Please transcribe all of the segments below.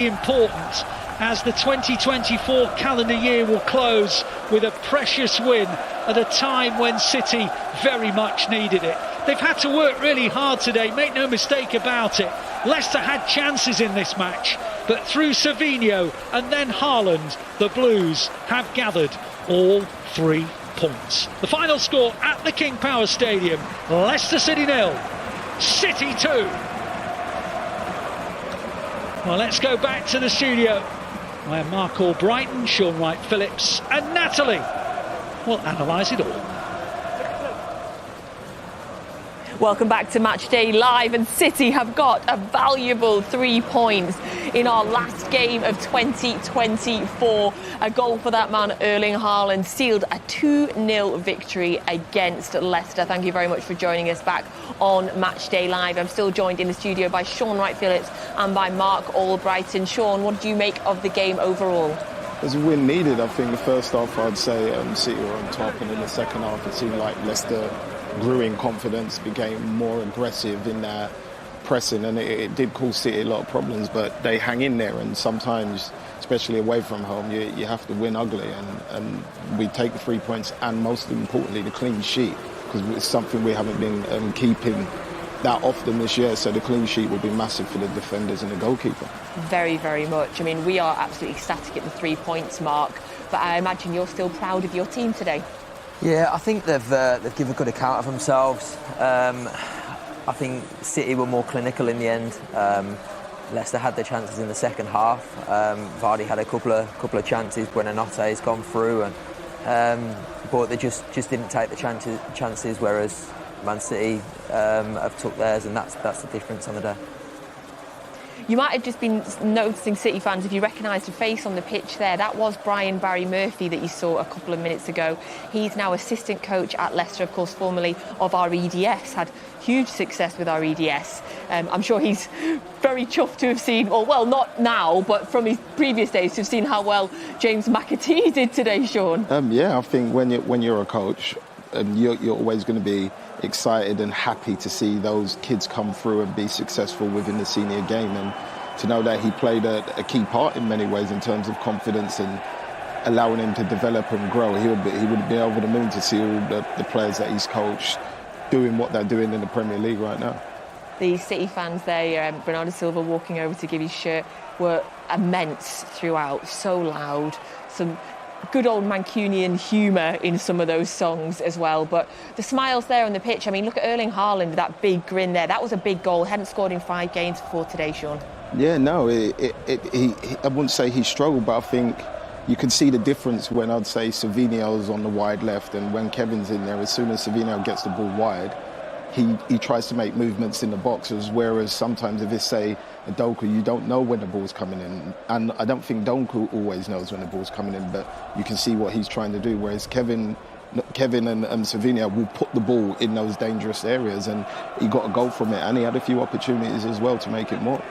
important, as the 2024 calendar year will close with a precious win at a time when City very much needed it. They've had to work really hard today, make no mistake about it. Leicester had chances in this match, but through Savinho and then Haaland, the Blues have gathered all 3 points. The final score at the King Power Stadium: Leicester City 0, City 2. Well, let's go back to the studio where Marc, Albrighton, Shaun, Wright-Phillips and Natalie will analyse it all. Welcome back to Match Day Live, and City have got a valuable 3 points in our last game of 2024. A goal for that man, Erling Haaland, sealed a 2-0 victory against Leicester. Thank you very much for joining us back on Match Day Live. I'm still joined in the studio by Shaun Wright-Phillips and by Marc Albrighton. Shaun, what do you make of the game overall? It was a win needed. I think the first half, I'd say City were on top, and in the second half it seemed like Leicester grew in confidence, became more aggressive in their pressing, and it did cause City a lot of problems, but they hang in there, and sometimes, especially away from home, you have to win ugly, and we take the 3 points, and most importantly the clean sheet, because it's something we haven't been keeping that often this year, so the clean sheet will be massive for the defenders and the goalkeeper. Very, very much. I mean, we are absolutely ecstatic at the 3 points, Marc, but I imagine you're still proud of your team today. Yeah, I think they've given a good account of themselves. I think City were more clinical in the end. Leicester had their chances in the second half. Vardy had a couple of chances when Anate's gone through, but they just didn't take the chances. Whereas Man City have took theirs, and that's the difference on the day. You might have just been noticing, City fans, if you recognised a face on the pitch there. That was Barry Murphy that you saw a couple of minutes ago. He's now assistant coach at Leicester, of course, formerly of our EDS. Had huge success with our EDS. I'm sure he's very chuffed to have seen, or well, not now, but from his previous days, to have seen how well James McAtee did today, Shaun. Yeah, I think when you're a coach, you're always going to be excited and happy to see those kids come through and be successful within the senior game, and to know that he played a key part in many ways in terms of confidence and allowing him to develop and grow. He would be over the moon to see all the players that he's coached doing what they're doing in the Premier League right now. The City fans there, Bernardo Silva walking over to give his shirt, were immense throughout, so loud, some good old Mancunian humour in some of those songs as well. But the smiles there on the pitch, I mean, look at Erling Haaland with that big grin there. That was a big goal. Hadn't scored in 5 games before today, Shaun. Yeah, no, I wouldn't say he struggled, but I think you can see the difference when I'd say Savinho's on the wide left, and when Kevin's in there, as soon as Savinho gets the ball wide, he tries to make movements in the boxes, whereas sometimes if it's, say, a Doku, you don't know when the ball's coming in. And I don't think Doku always knows when the ball's coming in, but you can see what he's trying to do, whereas Kevin and Savinho will put the ball in those dangerous areas, and he got a goal from it, and he had a few opportunities as well to make it more.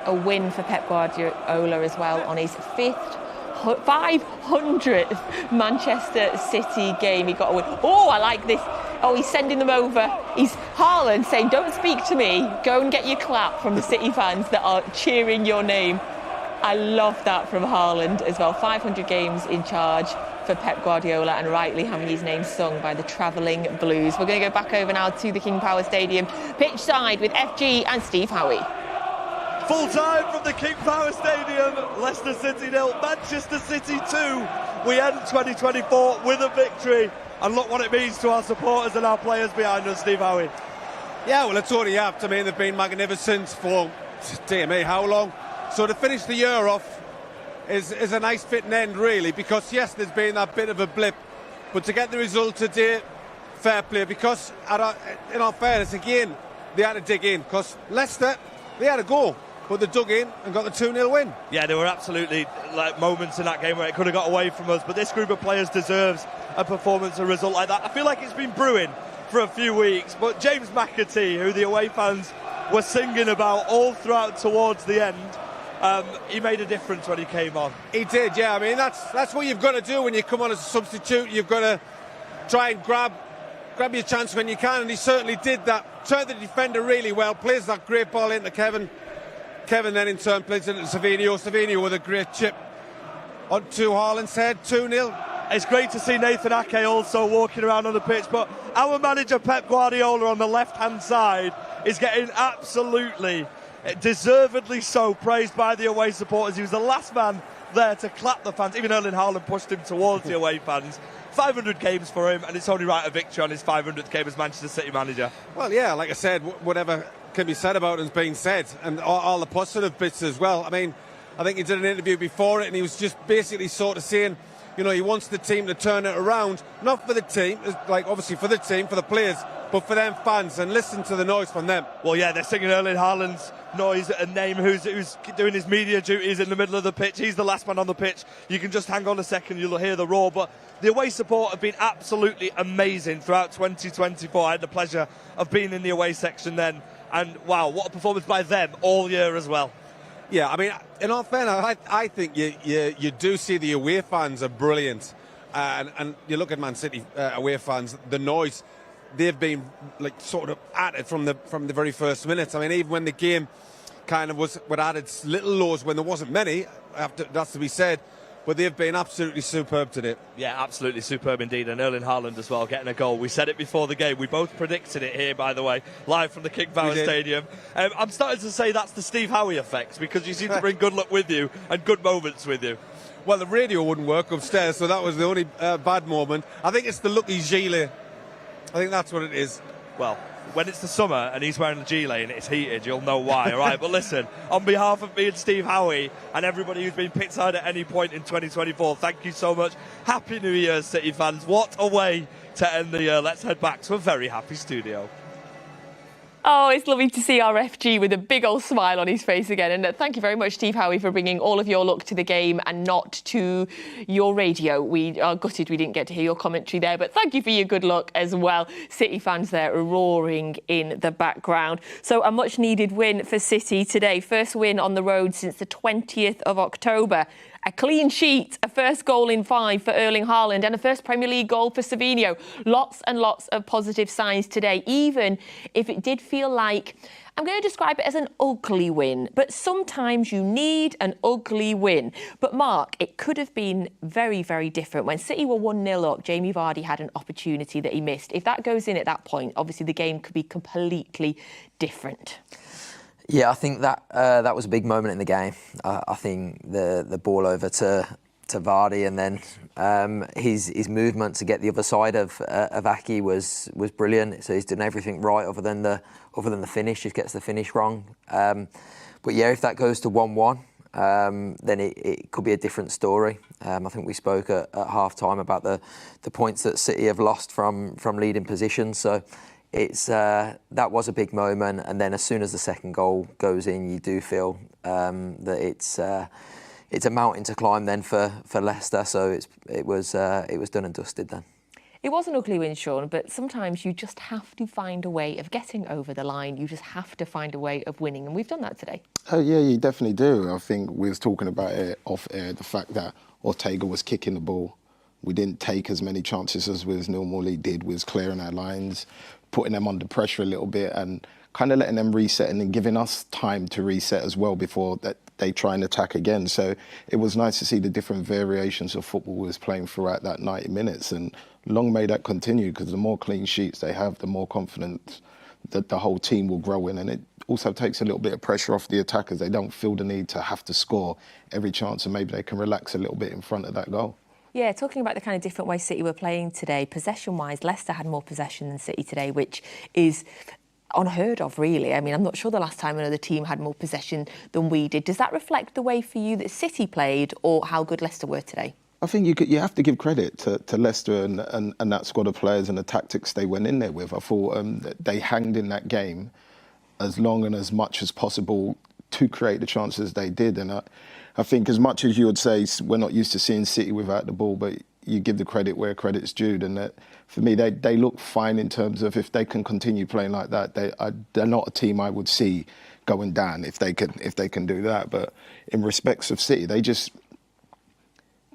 A win for Pep Guardiola as well on his 500th Manchester City game. He got a win. Oh, I like this. Oh, he's sending them over. He's Haaland saying, don't speak to me. Go and get your clap from the City fans that are cheering your name. I love that from Haaland as well. 500 games in charge for Pep Guardiola, and rightly having his name sung by the travelling Blues. We're going to go back over now to the King Power Stadium, pitch side with FG and Steve Howie. Full time from the King Power Stadium. Leicester City 0, Manchester City 2. We end 2024 with a victory. And look what it means to our supporters and our players behind us, Steve Howie. Yeah, well, it's only have to mean they've been magnificent for, dear me, how long? So to finish the year off is a nice fitting end, really, because, yes, there's been that bit of a blip, but to get the result today, fair play, because, in all fairness, again, they had to dig in, because Leicester, they had a goal, but they dug in and got the 2-0 win. Yeah, there were absolutely moments in that game where it could have got away from us, but this group of players deserves a performance, a result like that. I feel like it's been brewing for a few weeks, but James McAtee, who the away fans were singing about all throughout towards the end, he made a difference when he came on. He did, yeah. I mean, that's what you've got to do when you come on as a substitute. You've got to try and grab your chance when you can, and he certainly did that. Turned the defender really well, plays that great ball into Kevin. Kevin then in turn plays into Savinho. Savinho with a great chip onto Haaland's head, 2-0. It's great to see Nathan Ake also walking around on the pitch, but our manager Pep Guardiola on the left-hand side is getting absolutely, deservedly so, praised by the away supporters. He was the last man there to clap the fans. Even Erling Haaland pushed him towards the away fans. 500 games for him, and it's only right a victory on his 500th game as Manchester City manager. Well, yeah, like I said, whatever can be said about him is being said, and all the positive bits as well. I mean, I think he did an interview before it, and he was just basically sort of saying, you know, he wants the team to turn it around, not for the team, like obviously for the team, for the players, but for them fans, and listen to the noise from them. Well, yeah, they're singing Erling Haaland's noise, a name who's doing his media duties in the middle of the pitch. He's the last man on the pitch. You can just hang on a second, you'll hear the roar. But the away support have been absolutely amazing throughout 2024. I had the pleasure of being in the away section then, and wow, what a performance by them all year as well. Yeah, I mean, in all fairness, I think you do see the away fans are brilliant, and you look at Man City away fans, the noise, they've been like sort of at it from the very first minutes. I mean, even when the game kind of was added little lows when there wasn't many, that's to be said, but they've been absolutely superb today. Yeah, absolutely superb indeed. And Erling Haaland as well, getting a goal. We said it before the game. We both predicted it here, by the way, live from the King Power Stadium. I'm starting to say that's the Steve Howe effect, because you seem to bring good luck with you and good moments with you. Well, the radio wouldn't work upstairs, so that was the only bad moment. I think it's the lucky gilet. I think that's what it is. Well, when it's the summer and he's wearing the gilet and it's heated, you'll know why, all right? But listen, on behalf of me and Steve Howie and everybody who's been pitchside at any point in 2024, thank you so much. Happy New Year, City fans. What a way to end the year. Let's head back to a very happy studio. Oh, it's lovely to see our FG with a big old smile on his face again. And thank you very much, Steve Howie, for bringing all of your luck to the game and not to your radio. We are gutted we didn't get to hear your commentary there, but thank you for your good luck as well. City fans there are roaring in the background. So a much-needed win for City today. First win on the road since the 20th of October. A clean sheet, a first goal in 5 for Erling Haaland and a first Premier League goal for Savinho. Lots and lots of positive signs today, even if it did feel like, I'm going to describe it as an ugly win, but sometimes you need an ugly win. But Marc, it could have been very, very different. When City were 1-0 up, Jamie Vardy had an opportunity that he missed. If that goes in at that point, obviously the game could be completely different. Yeah, I think that was a big moment in the game. I think the ball over to Vardy, and then his movement to get the other side of Ake was brilliant. So he's done everything right other than the finish. Just gets the finish wrong. But yeah, if that goes to 1-1, then it could be a different story. I think we spoke at half time about the points that City have lost from leading positions. So it's that was a big moment, and then as soon as the second goal goes in, you do feel that it's a mountain to climb then for Leicester. So it was done and dusted then. It was an ugly win, Shaun, but sometimes you just have to find a way of getting over the line. You just have to find a way of winning, and we've done that today. Oh yeah, you definitely do. I think we was talking about it off air, the fact that Ortega was kicking the ball. We didn't take as many chances as we normally did. We was clearing our lines, putting them under pressure a little bit, and kind of letting them reset and then giving us time to reset as well before that they try and attack again. So it was nice to see the different variations of football we was playing throughout that 90 minutes, and long may that continue, because the more clean sheets they have, the more confidence that the whole team will grow in. And it also takes a little bit of pressure off the attackers. They don't feel the need to have to score every chance, and maybe they can relax a little bit in front of that goal. Yeah, talking about the kind of different way City were playing today, possession-wise, Leicester had more possession than City today, which is unheard of, really. I mean, I'm not sure the last time another team had more possession than we did. Does that reflect the way for you that City played, or how good Leicester were today? I think you have to give credit to Leicester and that squad of players and the tactics they went in there with. I thought they hanged in that game as long and as much as possible to create the chances they did. And I think as much as you would say we're not used to seeing City without the ball, but you give the credit where credit's due. And that, for me, they look fine in terms of if they can continue playing like that, they're not a team I would see going down if they can do that. But in respects of City, they just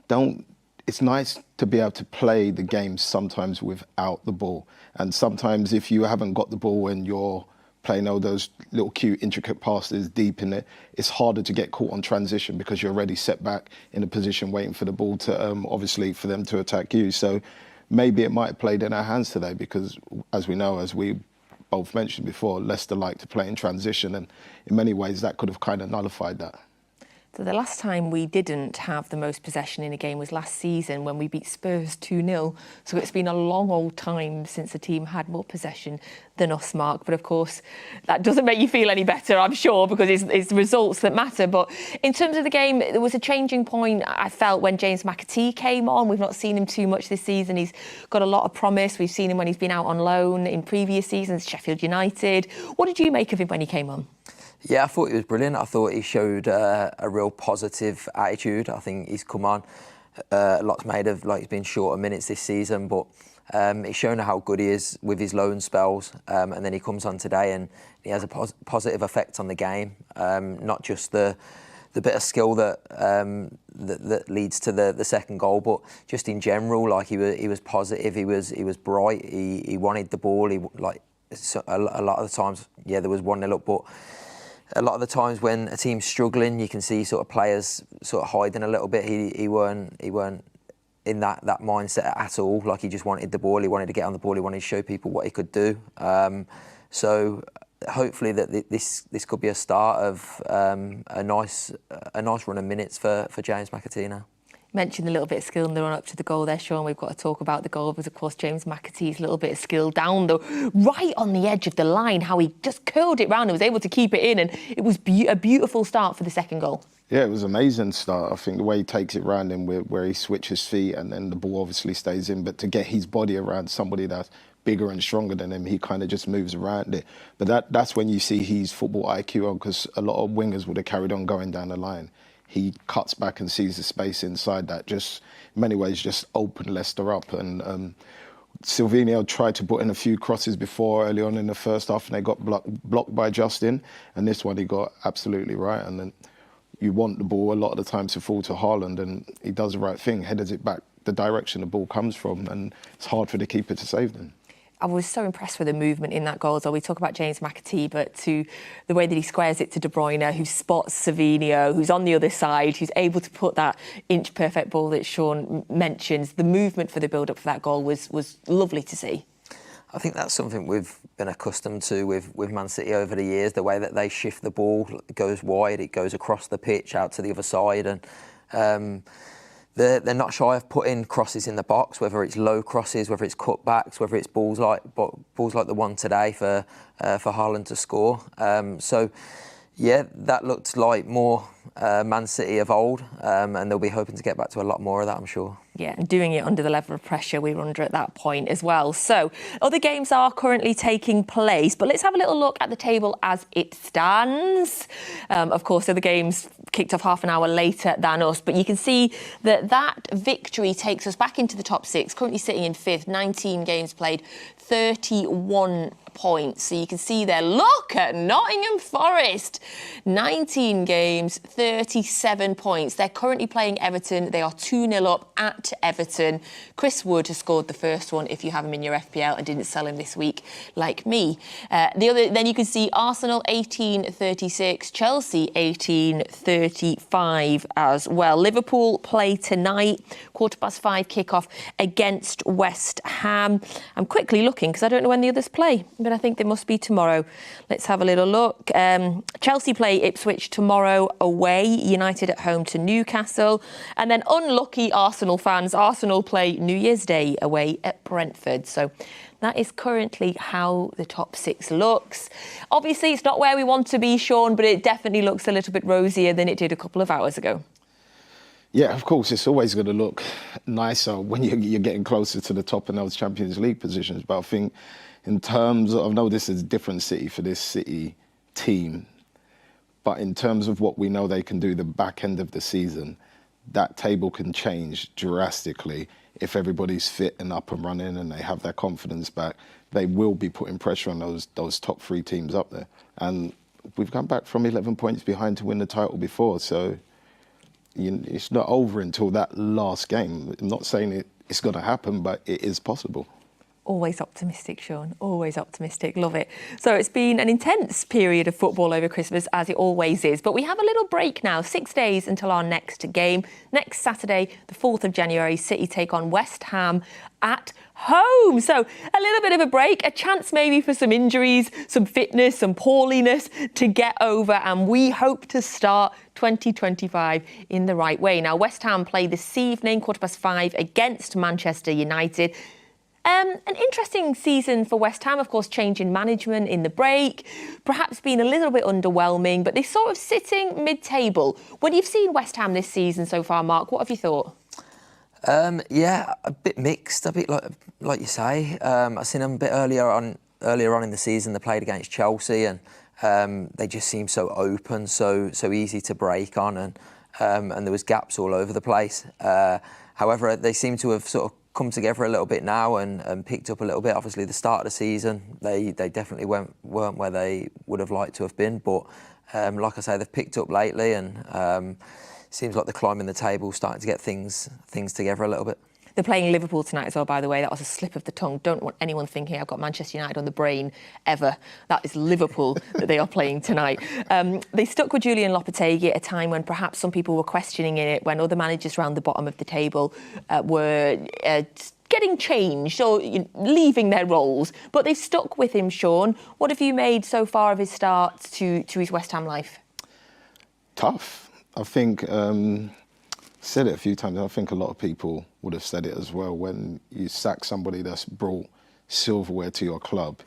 don't. It's nice to be able to play the game sometimes without the ball, and sometimes if you haven't got the ball and you're playing all those little cute, intricate passes deep in it, it's harder to get caught on transition because you're already set back in a position waiting for the ball to, obviously, for them to attack you. So maybe it might have played in our hands today because, as we know, as we both mentioned before, Leicester like to play in transition, and in many ways that could have kind of nullified that. So the last time we didn't have the most possession in a game was last season when we beat Spurs 2-0. So it's been a long old time since the team had more possession than us, Marc. But of course, that doesn't make you feel any better, I'm sure, because it's results that matter. But in terms of the game, there was a changing point, I felt, when James McAtee came on. We've not seen him too much this season. He's got a lot of promise. We've seen him when he's been out on loan in previous seasons, Sheffield United. What did you make of him when he came on? Yeah, I thought he was brilliant. I thought he showed a real positive attitude. I think he's come on. A lot's made of he's been shorter minutes this season, but he's shown how good he is with his loan spells. And then he comes on today and he has a positive effect on the game. Not just the bit of skill that leads to the second goal, but just in general, he was positive. He was bright. He wanted the ball. A lot of the times, there was 1-0 up, but a lot of the times when a team's struggling, you can see sort of players sort of hiding a little bit. He weren't in that mindset at all. He just wanted the ball. He wanted to get on the ball. He wanted to show people what he could do. So hopefully that this could be a start of a nice run of minutes for James McAtee now. Mentioned a little bit of skill in the run up to the goal there, Shaun. We've got to talk about the goal because, of course, James McAtee's little bit of skill down right on the edge of the line, how he just curled it round and was able to keep it in, and it was a beautiful start for the second goal. Yeah, it was an amazing start. I think the way he takes it round him, where he switches feet and then the ball obviously stays in, but to get his body around somebody that's bigger and stronger than him, he kind of just moves around it. But that's when you see his football IQ on, because a lot of wingers would have carried on going down the line. He cuts back and sees the space inside that. Just in many ways, just opened Leicester up. And Savinho tried to put in a few crosses before early on in the first half, and they got blocked by Justin. And this one he got absolutely right. And then you want the ball a lot of the time to fall to Haaland, and he does the right thing, headers it back the direction the ball comes from, and it's hard for the keeper to save them. I was so impressed with the movement in that goal as well. We talk about James McAtee, but to the way that he squares it to De Bruyne, who spots Savinho, who's on the other side, who's able to put that inch-perfect ball that Shaun mentions. The movement for the build-up for that goal was lovely to see. I think that's something we've been accustomed to with Man City over the years, the way that they shift the ball. It goes wide, it goes across the pitch, out to the other side, and they're not shy of putting crosses in the box, whether it's low crosses, whether it's cutbacks, whether it's balls like the one today for Haaland to score. So, yeah, that looked like more Man City of old, and they'll be hoping to get back to a lot more of that, I'm sure. Yeah, and doing it under the level of pressure we were under at that point as well. So, other games are currently taking place, but let's have a little look at the table as it stands. Of course, other games kicked off half an hour later than us, but you can see that victory takes us back into the top six, currently sitting in fifth, 19 games played, 31 points. So you can see there, look at Nottingham Forest, 19 games, 37 points. They're currently playing Everton. They are 2-0 up at Everton. Chris Wood has scored the first one if you have him in your FPL and didn't sell him this week like me. Then you can see Arsenal 18-36, Chelsea 18-35 as well. Liverpool play tonight, 5:15 kickoff against West Ham. I'm quickly looking because I don't know when the others play, but I think they must be tomorrow. Let's have a little look. Chelsea play Ipswich tomorrow away, United at home to Newcastle, and then unlucky Arsenal fans, Arsenal play New Year's Day away at Brentford. So that is currently how the top six looks. Obviously, it's not where we want to be, Shaun, but it definitely looks a little bit rosier than it did a couple of hours ago. Yeah, of course, it's always going to look nicer when you're getting closer to the top in those Champions League positions. But I think in terms of, I know this is a different City for this City team, but in terms of what we know they can do the back end of the season, that table can change drastically if everybody's fit and up and running and they have their confidence back. They will be putting pressure on those top three teams up there. And we've come back from 11 points behind to win the title before, so it's not over until that last game. I'm not saying it's going to happen, but it is possible. Always optimistic, Shaun. Always optimistic. Love it. So it's been an intense period of football over Christmas, as it always is. But we have a little break now, 6 days until our next game. Next Saturday, the 4th of January, City take on West Ham at home. So a little bit of a break, a chance maybe for some injuries, some fitness, some poorliness to get over. And we hope to start 2025 in the right way. Now, West Ham play this evening, 5:15, against Manchester United. An interesting season for West Ham, of course, changing management in the break, perhaps been a little bit underwhelming, but they're sort of sitting mid-table. When you've seen West Ham this season so far, Marc, what have you thought? Yeah, a bit mixed, a bit like you say. I've seen them a bit earlier on in the season. They played against Chelsea, and they just seemed so open, so easy to break on, and there was gaps all over the place. However, they seem to have sort of come together a little bit now and picked up a little bit. Obviously, the start of the season, they definitely weren't where they would have liked to have been. But like I say, they've picked up lately, and seems like they're climbing the table, starting to get things together a little bit. They're playing Liverpool tonight as well, by the way. That was a slip of the tongue. Don't want anyone thinking I've got Manchester United on the brain, ever. That is Liverpool that they are playing tonight. They stuck with Julian Lopetegui at a time when perhaps some people were questioning it, when other managers around the bottom of the table were getting changed or leaving their roles. But they've stuck with him, Shaun. What have you made so far of his start to his West Ham life? Tough. I think... said it a few times. I think a lot of people would have said it as well. When you sack somebody that's brought silverware to your club,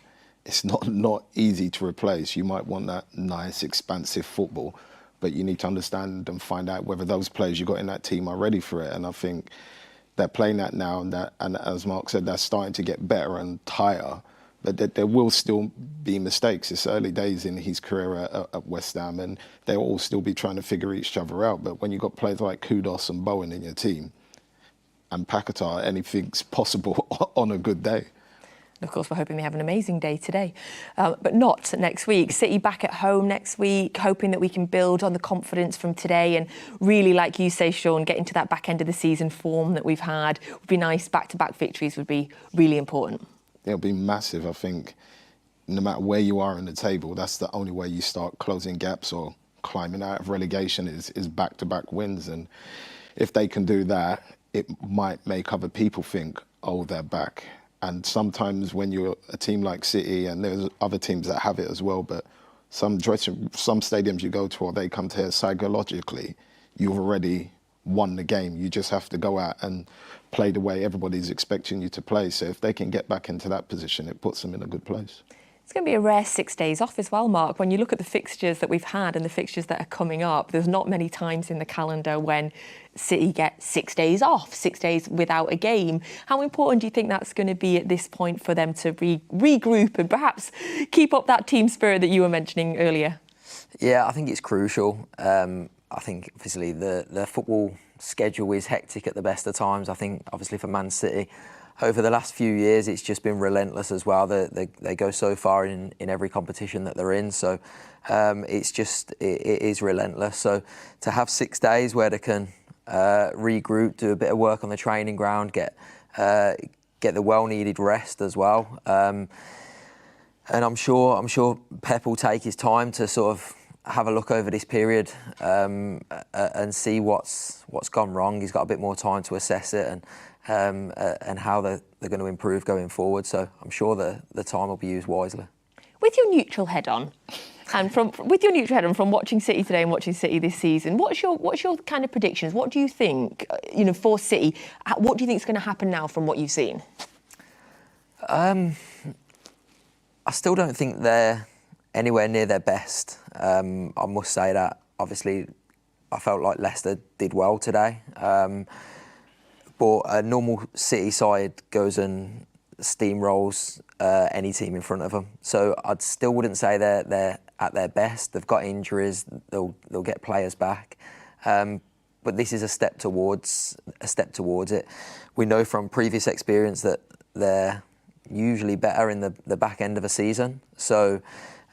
it's not easy to replace. You might want that nice, expansive football, but you need to understand and find out whether those players you got in that team are ready for it. And I think they're playing that now, and as Marc said, they're starting to get better and tighter. But there will still be mistakes. It's early days in his career at West Ham, and they'll all still be trying to figure each other out. But when you've got players like Kudus and Bowen in your team, and Paquetá, anything's possible on a good day. Of course, we're hoping they have an amazing day today, but not next week. City back at home next week, hoping that we can build on the confidence from today and really, like you say, Shaun, get into that back end of the season form that we've had. It would be nice. Back-to-back victories would be really important. It'll be massive. I think no matter where you are in the table, that's the only way you start closing gaps or climbing out of relegation is back-to-back wins. And if they can do that, it might make other people think, oh, they're back. And sometimes when you're a team like City, and there's other teams that have it as well, but some stadiums you go to or they come to here, psychologically, you've already won the game. You just have to go out and play the way everybody's expecting you to play. So if they can get back into that position, it puts them in a good place. It's going to be a rare 6 days off as well, Marc. When you look at the fixtures that we've had and the fixtures that are coming up, there's not many times in the calendar when City get 6 days off, 6 days without a game. How important do you think that's going to be at this point for them to regroup and perhaps keep up that team spirit that you were mentioning earlier? Yeah, I think it's crucial. I think obviously the football schedule is hectic at the best of times. I think obviously for Man City, over the last few years, it's just been relentless as well. They go so far in every competition that they're in. So it is relentless. So to have 6 days where they can regroup, do a bit of work on the training ground, get the well-needed rest as well. And I'm sure Pep will take his time to sort of have a look over this period and see what's gone wrong. He's got a bit more time to assess it and how they're going to improve going forward. So I'm sure the time will be used wisely. With your neutral head on, and from watching City today and watching City this season, what's your kind of predictions? What do you think, for City? What do you think is going to happen now from what you've seen? I still don't think they're anywhere near their best. I must say that. Obviously, I felt like Leicester did well today. But a normal City side goes and steamrolls any team in front of them. So I still wouldn't say they're at their best. They've got injuries. They'll get players back. But this is a step towards it. We know from previous experience that they're usually better in the back end of a season. So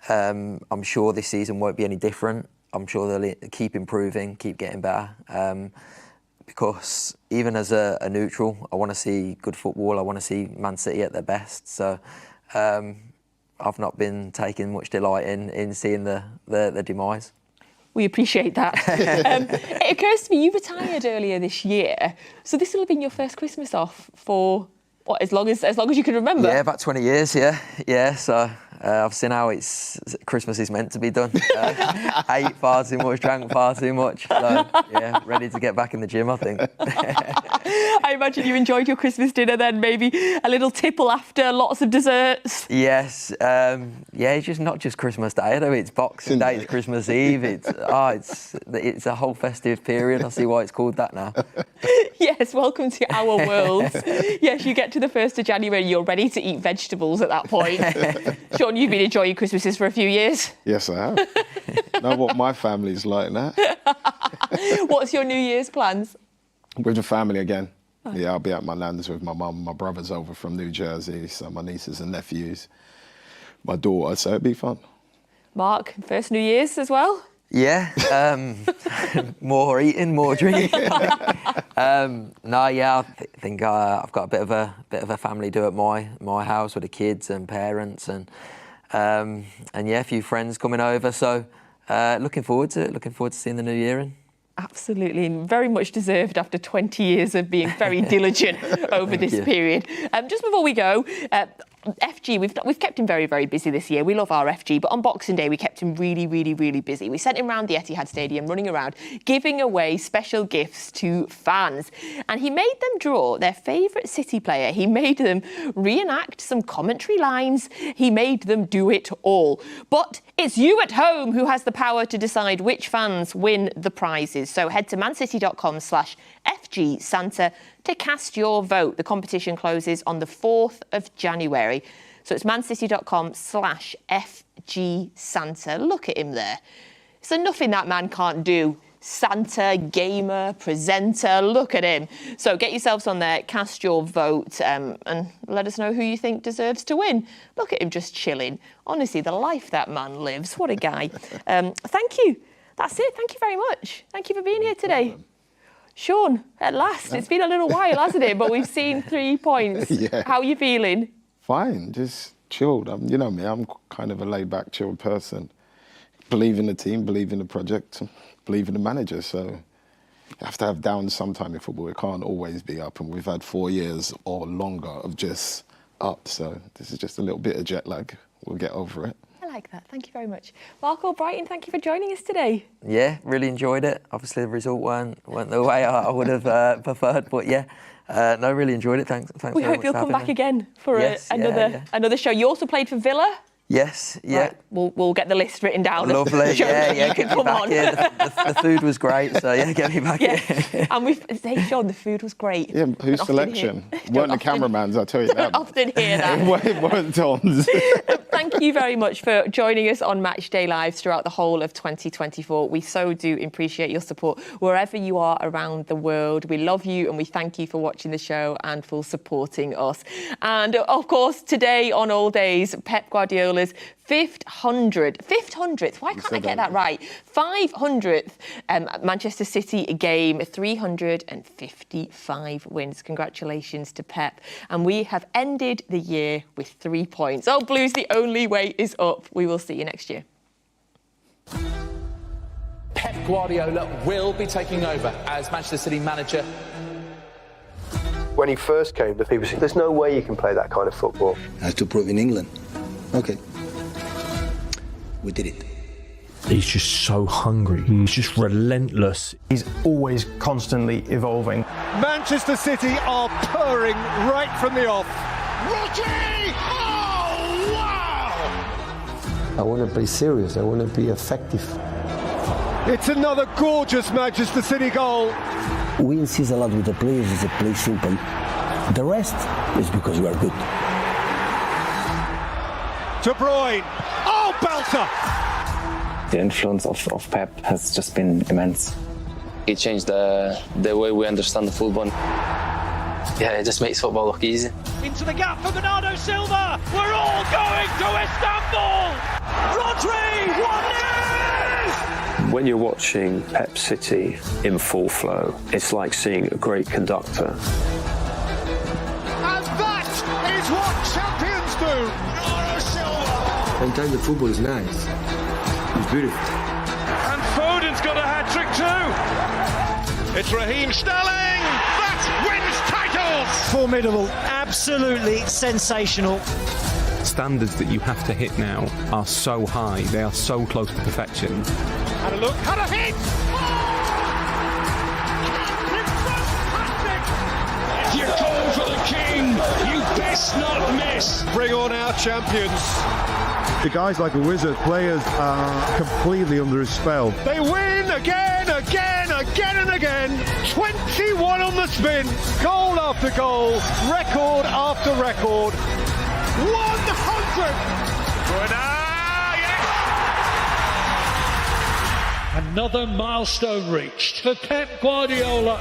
I'm sure this season won't be any different. I'm sure they'll keep improving, keep getting better. because even as a neutral, I want to see good football. I want to see Man City at their best. So I've not been taking much delight in seeing the demise. We appreciate that. It occurs to me you retired earlier this year, so this will have been your first Christmas off for what, as long as you can remember? Yeah, about 20 years. Yeah. So I've seen how Christmas is meant to be done. Ate far too much, drank far too much. So yeah, ready to get back in the gym, I think. I imagine you enjoyed your Christmas dinner then, maybe a little tipple after, lots of desserts. Yes, it's just not just Christmas Day though. It's Boxing Day, it's Christmas Eve. It's a whole festive period. I see why it's called that now. Yes, welcome to our world. Yes, you get to the 1st of January, you're ready to eat vegetables at that point. Shaun, you've been enjoying Christmases for a few years. Yes, I have. Know what my family's like now. What's your New Year's plans? With the family again. Oh. Yeah, I'll be at my nan's with my mum. My brother's over from New Jersey, so my nieces and nephews, my daughter, so it'll be fun. Marc, first New Year's as well? Yeah, more eating, more drinking. I think I've got a bit of a family do at my house with the kids and parents and a few friends coming over. So looking forward to seeing the new year in. Absolutely, and very much deserved after 20 years of being very diligent over this period. Just before we go, FG, we've kept him very, very busy this year. We love our FG, but on Boxing Day, we kept him really, really, really busy. We sent him around the Etihad Stadium, running around, giving away special gifts to fans. And he made them draw their favourite City player. He made them reenact some commentary lines. He made them do it all. But it's you at home who has the power to decide which fans win the prizes. So head to mancity.com/FG Santa to cast your vote. The competition closes on the 4th of January. So it's mancity.com/FG Santa. Look at him there. Is there nothing that man can't do? Santa, gamer, presenter, look at him. So get yourselves on there, cast your vote, and let us know who you think deserves to win. Look at him just chilling. Honestly, the life that man lives. What a guy. Thank you. That's it. Thank you very much. Thank you for being here today. Shaun, at last. It's been a little while, hasn't it? But we've seen 3 points. Yeah. How are you feeling? Fine, just chilled. You know me, I'm kind of a laid-back, chilled person. Believe in the team, believe in the project, believe in the manager. So you have to have downs sometime in football. It can't always be up. And we've had 4 years or longer of just up. So this is just a little bit of jet lag. We'll get over it. I like that. Thank you very much. Marc Albrighton, thank you for joining us today. Yeah, really enjoyed it. Obviously, the result weren't the way I would have preferred, but yeah. No, really enjoyed it. Thanks. We hope you'll come back again for another show. You also played for Villa. Yes, yeah. Right, we'll get the list written down. Lovely, yeah, get me back here. The food was great, so yeah, get me back here. And hey, Shaun, the food was great. Yeah, whose selection? Weren't the cameramans, I'll tell you that. Often hear that. It weren't Tom's. Thank you very much for joining us on Matchday Lives throughout the whole of 2024. We so do appreciate your support wherever you are around the world. We love you and we thank you for watching the show and for supporting us. And of course, today on All Days, Pep Guardiola's 500th, why can't I get that right? 500th Manchester City game, 355 wins. Congratulations to Pep. And we have ended the year with 3 points. Oh, Blues, the only way is up. We will see you next year. Pep Guardiola will be taking over as Manchester City manager. When he first came, the people said, there's no way you can play that kind of football. I had to prove in England. Okay. We did it. He's just so hungry. He's just relentless. He's always constantly evolving. Manchester City are purring right from the off. Rocky! Oh, wow! I want to play serious. I want to be effective. It's another gorgeous Manchester City goal. We insist a lot with the players. It's a play simple. The rest is because we are good. De Bruyne. Oh, belter! The influence of Pep has just been immense. He changed the way we understand the football. Yeah, it just makes football look easy. Into the gap for Bernardo Silva. We're all going to Istanbul. Rodri, 1-0! When you're watching Pep City in full flow, it's like seeing a great conductor. And that is what champions do! Sometimes the football is nice. It's beautiful. And Foden's got a hat-trick too! It's Raheem Sterling! That wins titles! Formidable, absolutely sensational. Standards that you have to hit now are so high, they are so close to perfection. Had a look, had a hit! If you're going for the king, you best not miss. Bring on our champions. The guy's like a wizard. Players are completely under his spell. They win again and again. 21 on the spin. Goal after goal. Record after record. 100! Another milestone reached for Pep Guardiola.